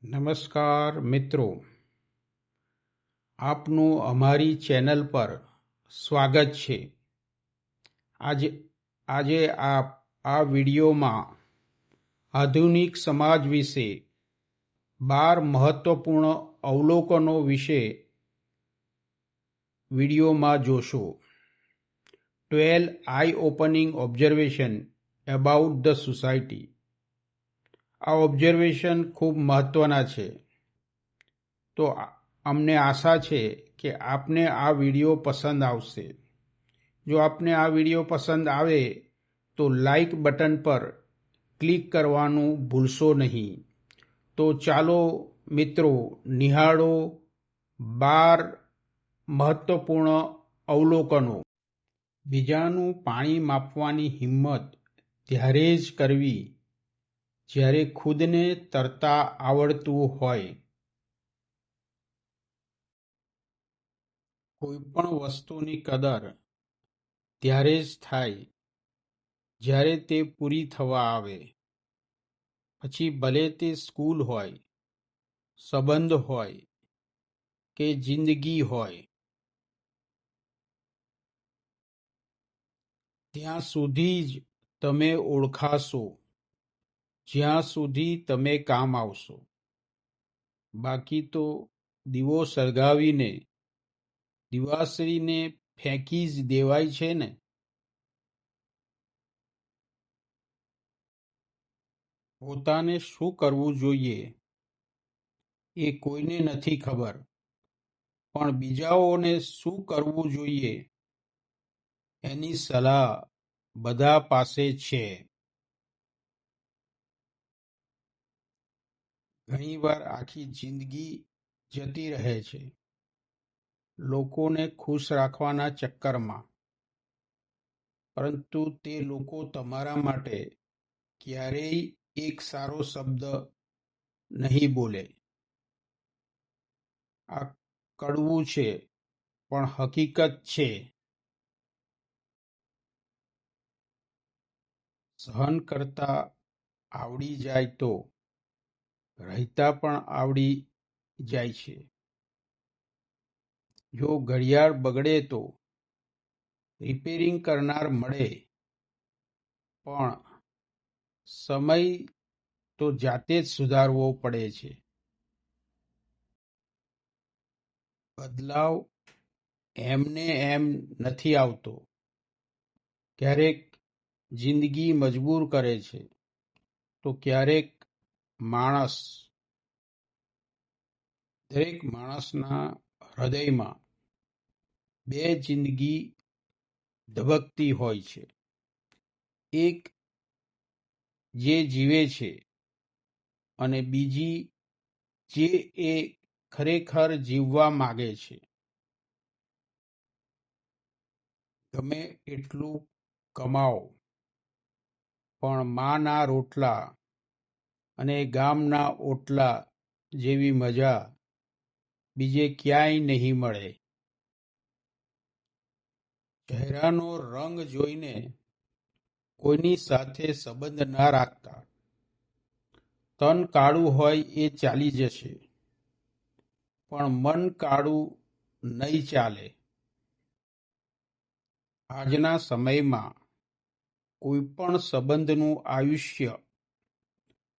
નમસ્કાર મિત્રો, આપનું અમારી ચેનલ પર સ્વાગત છે। આજે આ વિડીયોમાં આધુનિક સમાજ વિશે 12 મહત્વપૂર્ણ અવલોકનો વિશે વિડીયોમાં જોશો। 12 eye-opening observation about the society। આ ઓબ્ઝર્વેશન ખૂબ મહત્વના છે, તો અમને આશા છે કે આપને આ વિડીયો પસંદ આવશે। જો આપને આ વિડીયો પસંદ આવે તો લાઈક બટન પર ક્લિક કરવાનું ભૂલશો નહીં। તો ચાલો મિત્રો નિહાળો 12 મહત્વપૂર્ણ અવલોકનો। બીજાનું પાણી માપવાની હિંમત ત્યારે જ કરવી જ્યારે ખુદને તરતા આવડતું હોય। કોઈ પણ વસ્તુની કદર ત્યારે જ થાય જ્યારે તે પૂરી થવા આવે, પછી ભલે તે સ્કૂલ હોય, સંબંધ હોય કે જિંદગી હોય। ત્યાં સુધી જ તમે ઓળખાશો જ્યાં સુધી તમે કામ આવશો। બાકી તો દીવો સળગાવીને દિવાસળીને ફેંકી જ દેવાય છે ને। પોતાને શું કરવું જોઈએ એ કોઈને નથી ખબર, પણ બીજાઓને શું કરવું જોઈએ એની સલાહ બધા પાસે છે। ઘણીવાર આખી જિંદગી જતી રહે છે લોકોને ખુશ રાખવાના ચક્કરમાં, પરંતુ તે લોકો તમારા માટે ક્યારેય એક સારો શબ્દ નહીં બોલે। આ કડવું છે પણ હકીકત છે। સહન કરતા આવડી જાય તો રહેતા પણ આવડી જાય છે। જો ઘડિયાળ બગડે તો રિપેરિંગ કરનાર મળે, પણ સમય તો જાતે જ સુધારવો પડે છે। બદલાવ એમને એમ નથી આવતો, ક્યારેક જિંદગી મજબૂર કરે છે તો ક્યારેક માણસ। દરેક માણસના હૃદયમાં બે જિંદગી ધબકતી હોય છે, એક જે જીવે છે અને બીજી જે એ ખરેખર જીવવા માંગે છે। ગમે એટલું કમાઓ, પણ માના રોટલા અને ગામના ઓટલા જેવી મજા બીજે ક્યાંય નહીં મળે। ચહેરાનો રંગ જોઈને કોઈની સાથે સંબંધ ના રાખતા। તન કાળું હોય એ ચાલી જશે, પણ મન કાળું નહીં ચાલે। આજના સમયમાં કોઈ પણ સંબંધનું આયુષ્ય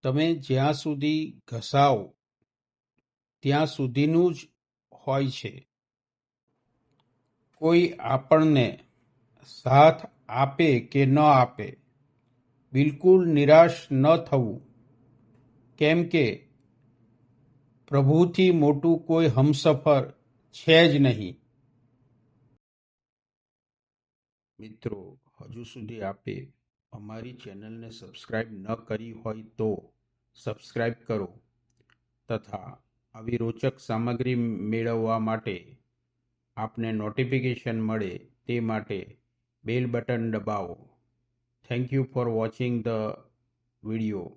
તમે જ્યાં સુધી ઘસાવો ત્યાં સુધીનું જ હોય છે। કોઈ આપણને સાથ આપે કે ન આપે, બિલકુલ નિરાશ ન થવું, કેમ કે પ્રભુથી મોટું કોઈ હમસફર છે જ નહીં। મિત્રો, હજુ સુધી આપે અમારી ચેનલને સબસ્ક્રાઇબ ન કરી હોય તો સબસ્ક્રાઇબ કરો તથા આવી રોચક સામગ્રી મેળવવા માટે આપને નોટિફિકેશન મળે તે માટે બેલ બટન દબાવો। Thank you for watching the video.